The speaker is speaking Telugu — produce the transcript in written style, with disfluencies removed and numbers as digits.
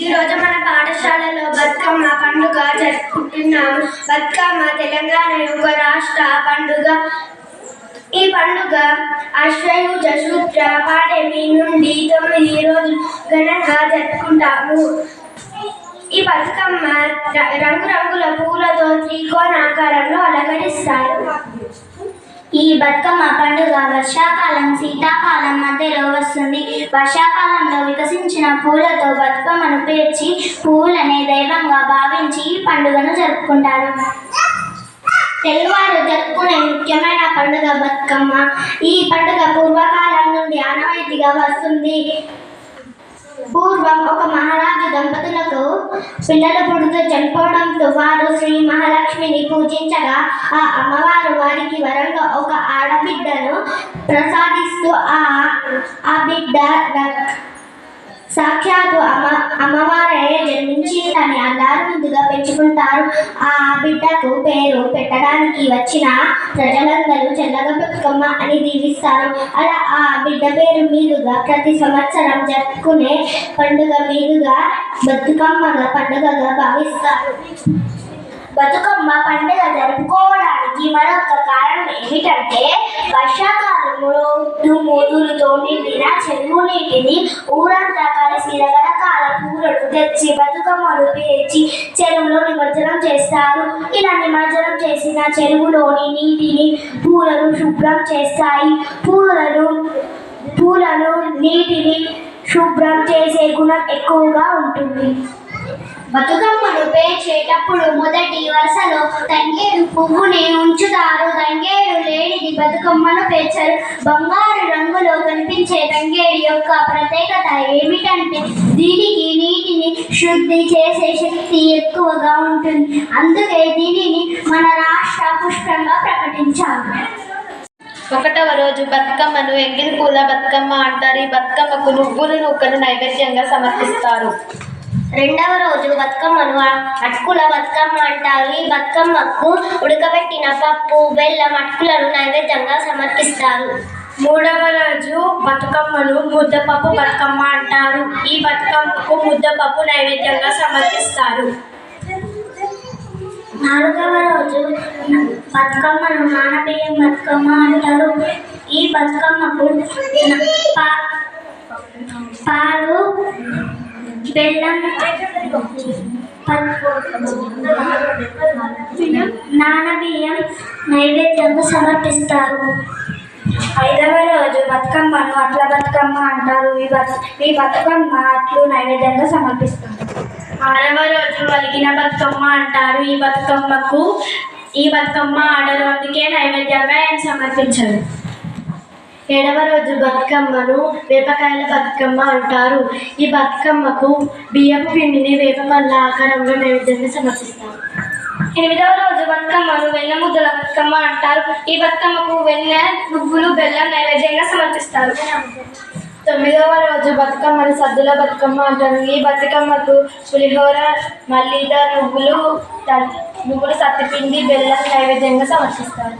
ఈరోజు మన పాఠశాలలో బతుకమ్మ పండుగ జరుపుకుంటున్నాము. బతుకమ్మ తెలంగాణ యొక్క రాష్ట్ర పండుగ. ఈ పండుగ ఆశ్వయుజ శుక్ల పాడ్యమి నుండి 9 రోజులు ఘనంగా జరుపుకుంటాము. ఈ బతుకమ్మ రంగురంగుల పూలతో త్రికోణాకారంలో అలంకరిస్తారు. ఈ బతుకమ్మ పండుగ వర్షాకాలం శీతాకాలం మధ్యలో వస్తుంది. వర్షాకాలంలో వికసించిన పూలతో బతుకమ్మను పేర్చి పువ్వులనే దైవంగా భావించి ఈ పండుగను జరుపుకుంటారు. తెలుగువారు జరుపుకునే ముఖ్యమైన పండుగ బతుకమ్మ. ఈ పండుగ పూర్వకాలం నుండి ఆనవాయితీగా వస్తుంది. పూర్వం ఒక మహారాజు దంపతులకు పిల్లలు పుడుతూ చనిపోవడంతో వారు శ్రీ మహాలక్ష్మిని పూజించగా ఆ అమ్మవారు వారికి వరంగా ఒక ఆడబిడ్డను ప్రసాదిస్తూ ఆ బిడ్డ సాక్షాత్తు అమ్మవారే జన్మించిందని అందరూ ముందుగా పెంచుకుంటారు. ఆ బిడ్డకు పేరు పెట్టడానికి వచ్చిన ప్రజలందరూ చల్లగా బతుకమ్మ అని దీవిస్తారు. అలా ఆ బిడ్డ పేరు మీదుగా ప్రతి సంవత్సరం జరుపుకునే పండుగ మీదుగా బతుకమ్మగా పండుగగా భావిస్తారు. బతుకమ్మ పండుగ జరుపుకోవడానికి మరొక కారణం ఏమిటంటే వర్షాకాలంలో దుమ్ముతో నిండిన చెరువు నీటిని ఊరంతా కలిసి రకరకాల పూలను తెచ్చి బతుకమ్మలు పేర్చి చెరువులో నిమజ్జనం చేస్తారు. ఇలా నిమజ్జనం చేసిన చెరువులోని నీటిని పూలను శుభ్రం చేస్తాయి. పూలను నీటిని శుభ్రం చేసే గుణం ఎక్కువగా ఉంటుంది. బతుకమ్మను పేర్చేటప్పుడు మొదటి వరుసలో తంగేడు పువ్వుని ఉంచుతారు. తంగేడు లేనిది బతుకమ్మను పేర్చరు. బంగారు రంగులో కనిపించే తంగేడు యొక్క ప్రత్యేకత ఏమిటంటే దీనికి నీటిని శుద్ధి చేసే శక్తి ఎక్కువగా ఉంటుంది. అందుకే దీనిని మన రాష్ట్ర పుష్పంగా ప్రకటించారు. 1వ రోజు బతుకమ్మను ఎంగిలి పూల బతుకమ్మ అంటారు. ఈ బతుకమ్మకు నువ్వులు నూకలు నైవేద్యంగా సమర్పిస్తారు. 2వ రోజు బతుకమ్మను అటుకుల బతుకమ్మ అంటారు. ఈ బతుకమ్మకు ఉడకబెట్టిన పప్పు బెల్లం అటుకులను నైవేద్యంగా సమర్పిస్తారు. 3వ రోజు బతుకమ్మను ముద్దపప్పు బతుకమ్మ అంటారు. ఈ బతుకమ్మకు ముద్దపప్పు నైవేద్యంగా సమర్పిస్తారు. 4వ రోజు బతుకమ్మను నానబియ్యం బతుకమ్మ అంటారు. ఈ బతుకమ్మకు పాలు బెల్లం నానబియ్యం నైవేద్యంగా సమర్పిస్తారు. 5వ రోజు బతుకమ్మను అట్ల బతుకమ్మ అంటారు. ఈ బతుకమ్మ అట్లు నైవేద్యంగా సమర్పిస్తారు. 6వ రోజు వలిగిన బతుకమ్మ అంటారు. ఈ బతుకమ్మ ఆడరు, అందుకే నైవేద్యంగా ఏం సమర్పించరు. 7వ రోజు బతుకమ్మను వేపకాయల బతుకమ్మ అంటారు. ఈ బతుకమ్మకు బియ్యపు పిండిని వేపపళ్ళ ఆకారంలో నైవేద్యంగా సమర్పిస్తారు. 8వ రోజు బతుకమ్మను వెన్న ముద్దల బతుకమ్మ అంటారు. ఈ బతుకమ్మకు వెన్న నువ్వులు బెల్లం నైవేద్యంగా సమర్పిస్తారు. 9వ రోజు బతుకమ్మను సద్దుల బతుకమ్మ అంటారు. ఈ బతుకమ్మకు పులిహోర మల్లిద నువ్వులు సత్తిపిండి బెల్లం నైవేద్యంగా సమర్పిస్తారు.